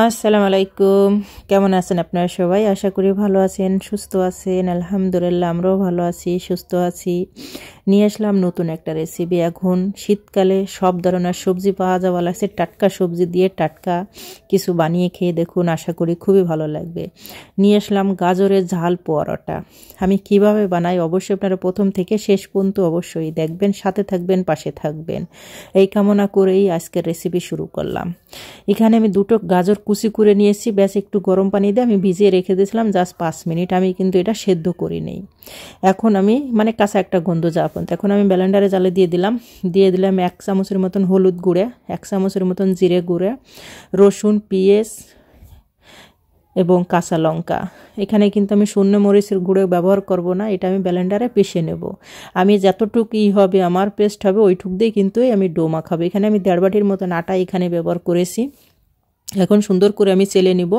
আসসালামু আলাইকুম। কেমন আছেন আপনারা সবাই? আশা করি ভালো আছেন, সুস্থ আছেন। আলহামদুলিল্লাহ আমরাও ভালো আছি, সুস্থ আছি। নিয়ে আসলাম নতুন একটা রেসিপি। এখন শীতকালে সব ধরনের সবজি পাওয়া যাওয়া লাগছে, টাটকা সবজি দিয়ে টাটকা কিছু বানিয়ে খেয়ে দেখুন, আশা করি খুবই ভালো লাগবে। নিয়ে আসলাম গাজরের ঝাল পরোটা। আমি কিভাবে বানাই অবশ্যই আপনারা প্রথম থেকে শেষ পর্যন্ত অবশ্যই দেখবেন, সাথে থাকবেন, পাশে থাকবেন, এই কামনা করেই আজকের রেসিপি শুরু করলাম। এখানে আমি দুটো গাজর কুচি করে নিয়েছি, ব্যাস একটু গরম পানি দিয়ে আমি ভিজিয়ে রেখে দিয়েছিলাম জাস্ট 5 মিনিট। আমি কিন্তু এটা সেদ্ধ করি নেই। এখন আমি কাঁচা একটা গন্ধ যাওয়া পর্যন্ত এখন আমি ব্লেন্ডারে জালে দিয়ে দিলাম 1 চামচের মতন হলুদ গুঁড়া, 1 চামচের মতন জিরে গুঁড়া, রসুন, পেঁয়াজ এবং কাঁচা লঙ্কা। এখানে কিন্তু আমি শূন্য মরিচের গুঁড়ো ব্যবহার করব না, এটা আমি ব্লেন্ডারে পিষে নেব। আমি যতটুকু হবে আমার পেস্ট হবে ওইটুক দিয়ে কিন্তু আমি ডো মাখাবো। এখানে আমি 1.5 বাটির মতন আটা এখানে ব্যবহার করেছি। এখন সুন্দর করে আমি চেলে নিব,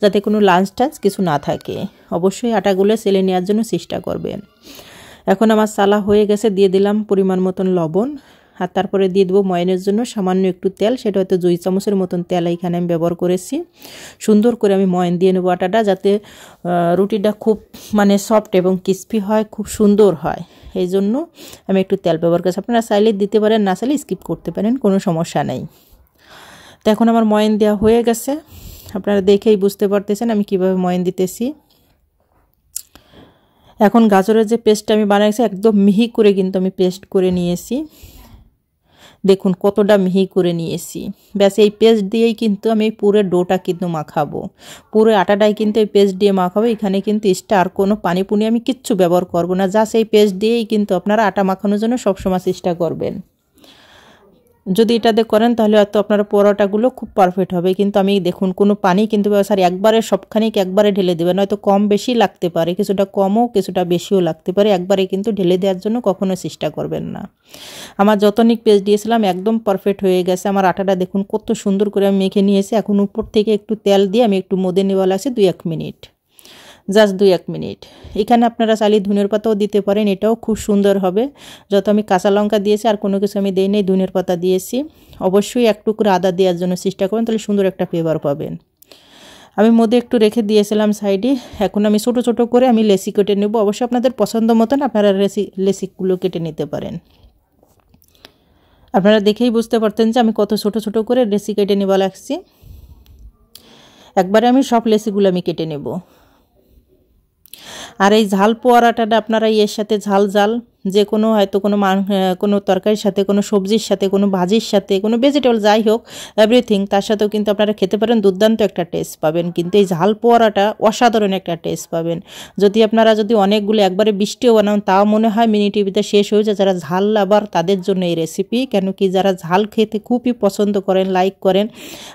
যাতে কোনো লাঞ্চ টাঞ্চ কিছু না থাকে। অবশ্যই আটাগুলো চেলে নেওয়ার জন্য চেষ্টা করবেন। এখন আমার চালা হয়ে গেছে, দিয়ে দিলাম পরিমাণ মতন লবণ, আর তারপরে দিয়ে দেবো ময়নের জন্য সামান্য একটু তেল, সেটা হয়তো 2 চামচের মতন তেল এখানে আমি ব্যবহার করেছি। সুন্দর করে আমি ময়ন দিয়ে নেবো আটাটা, যাতে রুটিটা খুব সফট এবং ক্রিস্পি হয়, খুব সুন্দর হয়। এই জন্য আমি একটু তেল ব্যবহার করেছি। আপনারা চাইলে দিতে পারেন, না চাইলে স্কিপ করতে পারেন, কোনো সমস্যা নেই। তো এখন আমার ময়ন দেওয়া হয়ে গেছে, আপনারা দেখেই বুঝতে পারতেছেন আমি কিভাবে ময়ন দিতেছি। এখন গাজরের যে পেস্টটা আমি বানিয়েছি একদম মিহি করে কিন্তু আমি পেস্ট করে নিয়েছি। দেখুন কতটা মিহি করে নিয়েছি। ব্যাস এই পেস্ট দিয়েই কিন্তু আমি পুরো ডোটা কিন্তু মাখাবো, পুরো আটাটাই কিন্তু এই পেস্ট দিয়ে মাখাবো। এখানে কিন্তু এক্সট্রা আর কোনো পানি পুনি আমি কিচ্ছু ব্যবহার করব না, জাস্ট এই পেস্ট দিয়েই কিন্তু আপনারা আটা মাখানোর জন্য সবসময় চেষ্টা করবেন। যদি এটাতে করেন তাহলে হয়তো আপনার পরোটাগুলো খুব পারফেক্ট হবে। কিন্তু আমি দেখুন কোনো পানি কিন্তু একবারে সবখানিক একবারে ঢেলে দেবেন, হয়তো কম বেশি লাগতে পারে, কিছুটা কমও কিছুটা বেশিও লাগতে পারে। একবারে কিন্তু ঢেলে দেওয়ার জন্য কখনো চেষ্টা করবেন না। আমার যতনিক পেস্ট দিয়েছিলাম একদম পারফেক্ট হয়ে গেছে। আমার আটাটা দেখুন কত সুন্দর করে আমি মেখে নিয়েছি। এখন উপর থেকে একটু তেল দিয়ে আমি একটু মদে নেওয়া লাগছে 2-1 মিনিট, জাস্ট 2-1 মিনিট। এখানে আপনারা চাইলে ধনের পাতাও দিতে পারেন, এটাও খুব সুন্দর হবে। যত আমি কাঁচা লঙ্কা দিয়েছি আর কোনো কিছু আমি দেই নেই, ধনের পাতা দিয়েছি। অবশ্যই এক টুকরো আদা দেওয়ার জন্য চেষ্টা করবেন, তাহলে সুন্দর একটা ফ্লেভার পাবেন। আমি মধ্যে একটু রেখে দিয়েছিলাম সাইডে। এখন আমি ছোট ছোট করে আমি লেচি কেটে নেব। অবশ্যই আপনাদের পছন্দ মতন আপনারা লেচিগুলো কেটে নিতে পারেন। আপনারা দেখেই বুঝতে পারতেন যে আমি কত ছোট ছোট করে লেচি কেটে নেওয়া লাগছি। একবারে আমি সব লেচিগুলো আমি কেটে নেব। আর এই ঝাল পোয়ারাটাটা আপনারা এর সাথে ঝাল যে কোনো হয়তো কোনো তরকারির সাথে, কোনো সবজির সাথে, কোনো ভাজির সাথে, কোনো ভেজিটেবল যাই হোক এভরিথিং, তার সাথেও কিন্তু আপনারা খেতে পারেন, দুর্দান্ত একটা টেস্ট পাবেন। কিন্তু এই ঝাল পোয়ারাটা অসাধারণ একটা টেস্ট পাবেন। আপনারা যদি অনেকগুলো একবারে 20টিও বানান তাও মনে হয় মিনি টিভিতে শেষ হয়ে যায়। যারা ঝাল লাভার তাদের জন্য এই রেসিপি, কেন কি যারা ঝাল খেতে খুবই পছন্দ করেন, লাইক করেন,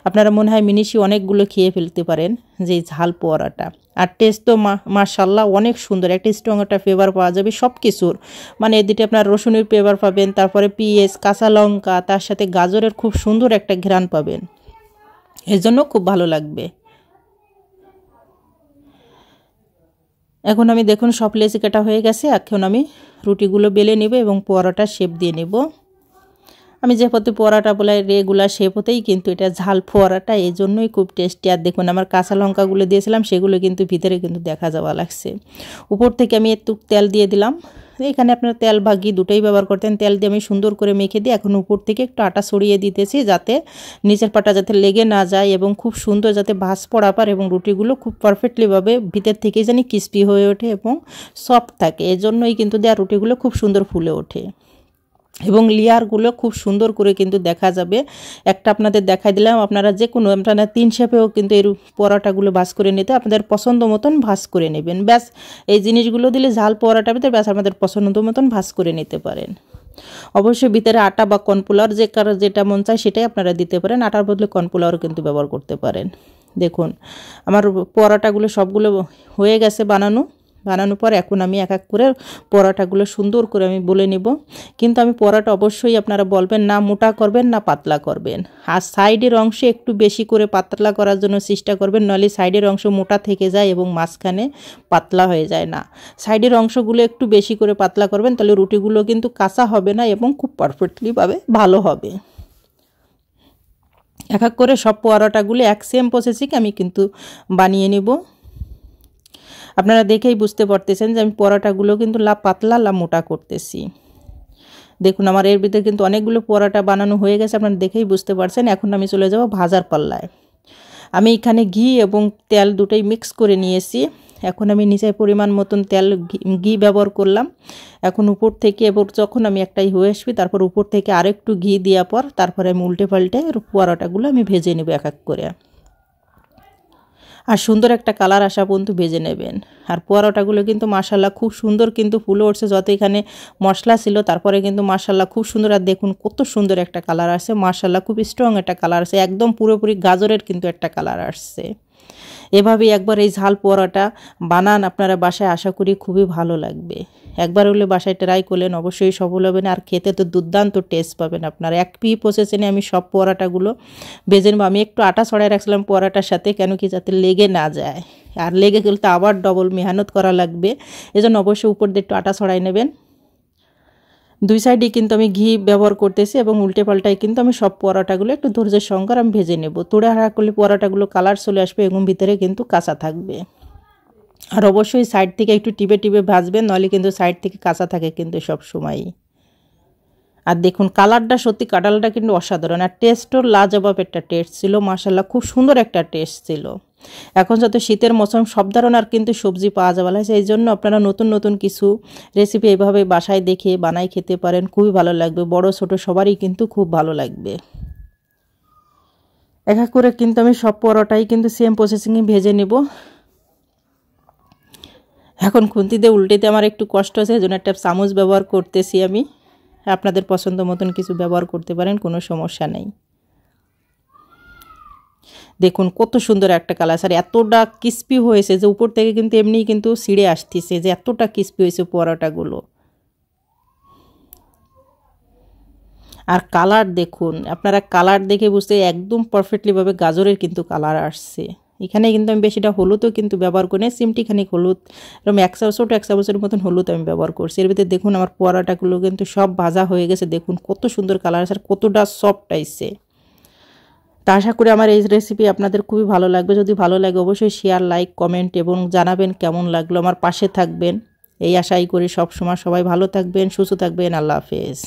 আপনারা মনে হয় মিনিশি অনেকগুলো খেয়ে ফেলতে পারেন যে ঝাল পোয়ারাটা। আর টেস্ট তো মাশাআল্লাহ অনেক সুন্দর, একটা স্ট্রং একটা ফ্লেভার পাওয়া যাবে সব কিছুর। এদিকে আপনার রসুনের ফ্লেভার পাবেন, তারপরে পেঁয়াজ, কাঁচা লঙ্কা, তার সাথে গাজরের খুব সুন্দর একটা ঘ্রাণ পাবেন, এর জন্য খুব ভালো লাগবে। এখন আমি দেখুন সব লেচি কাটা হয়ে গেছে। এখন আমি রুটিগুলো বেলে নেব এবং পোয়ারাটা শেপ দিয়ে নেব। আমি যে পথে পোয়ারাটা বলে রেগুলার শেপ হতেই কিন্তু এটা ঝাল পোয়ারাটা, এই জন্যই খুব টেস্টি। আর দেখুন আমার কাঁচা লঙ্কাগুলো দিয়েছিলাম, সেগুলো কিন্তু ভিতরে কিন্তু দেখা যাওয়া লাগছে। উপর থেকে আমি একটু তেল দিয়ে দিলাম। এখানে আপনারা তেল বা ঘি দুটোই ব্যবহার করতেন। তেল দিয়ে আমি সুন্দর করে মেখে দিই। এখন উপর থেকে একটু আটা ছড়িয়ে দিতেছি, যাতে নিচের পাটা যাতে লেগে না যায় এবং খুব সুন্দর যাতে ভাঁজ পড়া পার এবং রুটিগুলো খুব পারফেক্টলিভাবে ভিতর থেকেই জানি ক্রিস্পি হয়ে ওঠে এবং সফট থাকে। এজন্যই কিন্তু দেওয়া রুটিগুলো খুব সুন্দর ফুলে ওঠে এবং লেয়ারগুলো খুব সুন্দর করে কিন্তু দেখা যাবে। একটা আপনাদের দেখাই দিলাম, আপনারা যে কোনো আপনারা 3 শেপেও কিন্তু এই পরোটাগুলো ভাঁজ করে নিতে আপনাদের পছন্দ মতন ভাঁজ করে নেবেন। ব্যাস এই জিনিসগুলো দিলে ঝাল পরোটার ভিতরে ব্যাস আপনাদের পছন্দ মতন ভাঁজ করে নিতে পারেন। অবশ্যই ভিতরে আটা বা কর্নফ্লাওয়ার যে কারো যেটা মন চায় সেটাই আপনারা দিতে পারেন, আটার বদলে কর্নফ্লাওয়ার কিন্তু ব্যবহার করতে পারেন। দেখুন আমার পরোটাগুলো সবগুলো হয়ে গেছে বানানোর পর এখন আমি এক এক করে পরোটাগুলো সুন্দর করে আমি বলে নেব। কিন্তু আমি পরোটা অবশ্যই আপনারা বলবেন না মোটা করবেন না পাতলা করবেন, আর সাইডের অংশে একটু বেশি করে পাতলা করার জন্য চেষ্টা করবেন, নইলে সাইডের অংশ মোটা থেকে যায় এবং মাঝখানে পাতলা হয়ে যায়। না, সাইডের অংশগুলো একটু বেশি করে পাতলা করবেন, তাহলে রুটিগুলো কিন্তু কাঁচা হবে না এবং খুব পারফেক্টলিভাবে ভালো হবে। এক এক করে সব পরোটাগুলো এক সেম প্রসেসিং আমি কিন্তু বানিয়ে নেব। আপনারা দেখেই বুঝতে পারতেছেন যে আমি পরোটাগুলো কিন্তু পাতলা মোটা করতেছি। দেখুন আমার এর ভিতরে কিন্তু অনেকগুলো পরোটা বানানো হয়ে গেছে, আপনারা দেখেই বুঝতে পারছেন। এখন আমি চলে যাব ভাজার পাল্লায়। আমি এখানে ঘি এবং তেল দুটোই মিক্স করে নিয়েছি। এখন আমি নিচে পরিমাণ মতন তেল ঘি ব্যবহার করলাম। এখন উপর থেকে এবার যখন আমি একটাই হয়ে আসবি, তারপর উপর থেকে আরেকটু ঘি দেওয়ার পর তারপরে আমি উল্টে পাল্টে পরোটাগুলো আমি ভেজে নেব এক এক করে। আর সুন্দর একটা কালার আসা পর্যন্ত ভেজে নেবেন। আর পরোটাগুলো কিন্তু মাশাল্লাহ খুব সুন্দর কিন্তু ফুলে উঠছে, যত এখানে মশলা ছিল তারপরে কিন্তু মাশাল্লাহ খুব সুন্দর। আর দেখুন কত সুন্দর একটা কালার আসছে, মাশাল্লাহ খুব স্ট্রং একটা কালার আসছে, একদম পুরোপুরি গাজরের কিন্তু একটা কালার আসছে। এভাবেই একবার এই ঝাল পরোটা বানান আপনারা বাসায়, আশা করি খুবই ভালো লাগবে। একবার হলে বাসায় ট্রাই করলেন অবশ্যই সফল হবেন, আর খেতে তো দুর্দান্ত টেস্ট পাবেন আপনারা। একই প্রসেসে আমি সব পরোটাগুলো ভেজে নেব। আমি একটু আটা ছড়াই রাখছিলাম পরোটার সাথে, কেন কি যাতে লেগে না যায়, আর লেগে গেলে তো আবার ডবল মেহনত করা লাগবে, এজন্য অবশ্যই উপর দিয়ে একটু আটা ছড়াই নেবেন। দুই সাইডে কিন্তু আমি ঘি ব্যবহার করতেছি এবং উল্টে পাল্টাই কিন্তু আমি সব পরোটাগুলো একটু ধৈর্যের সঙ্গে আমি ভেজে নেব। তোড়াহাড়া করলে পরোটাগুলো কালার চলে আসবে এবং ভিতরে কিন্তু কাঁচা থাকবে। আর অবশ্যই সাইড থেকে একটু টিপে টিপে ভাজবেন, নইলে কিন্তু সাইড থেকে কাঁচা থাকে কিন্তু সব সময়ই। আর দেখুন কালারটা সত্যি কাঁঠালটা কিন্তু অসাধারণ, আর টেস্টও লাজবাব একটা টেস্ট ছিল, মাশাল্লাহ খুব সুন্দর একটা টেস্ট ছিল। এখন যত শীতের মৌসুম সব ধরনের কিন্তু সবজি পাওয়া যাবে, সেই জন্য আপনারা নতুন নতুন কিছু রেসিপি এইভাবে বাসায় দেখে বানাই খেতে পারেন, খুবই ভালো লাগবে। বড় ছোট সবারই কিন্তু খুব ভালো লাগবে। এক এক করে কিন্তু আমি সব পরোটাই কিন্তু সেম প্রসেসিংয়ে ভেজে নেব। এখন খুন্তি দিয়ে উল্টেতে আমার একটু কষ্ট আছে, এই জন্য একটা চামচ ব্যবহার করতেছি আমি। আপনাদের পছন্দ মতন কিছু ব্যবহার করতে পারেন, কোনো সমস্যা নেই। দেখুন কত সুন্দর একটা কালার, আর এতটা ক্রিস্পি হয়েছে যে উপর থেকে কিন্তু এমনিই কিন্তু ছিঁড়ে আসতেছে, যে এতটা ক্রিস্পি হয়েছে পরোটাগুলো। আর কালার দেখুন, আপনারা কালার দেখে বুঝতে একদম পারফেক্টলিভাবে গাজরের কিন্তু কালার আসছে। এখানে কিন্তু আমি বেশিটা হলুদও কিন্তু ব্যবহার করি না, চিমটিখানি হলুদ, এরকম ছোটো 1 চামচের মতন হলুদ আমি ব্যবহার করছি। এর ভিতরে দেখুন আমার পরোটাগুলো কিন্তু সব ভাজা হয়ে গেছে, দেখুন কত সুন্দর কালার আছে আর কতটা সফট আইছে। তা আশা করি আমার এই রেসিপি আপনাদের খুবই ভালো লাগবে। যদি ভালো লাগে অবশ্যই শেয়ার, লাইক, কমেন্ট এবং জানাবেন কেমন লাগলো, আমার পাশে থাকবেন এই আশাই করি। সব সময় সবাই ভালো থাকবেন, সুস্থ থাকবেন। আল্লাহ হাফেজ।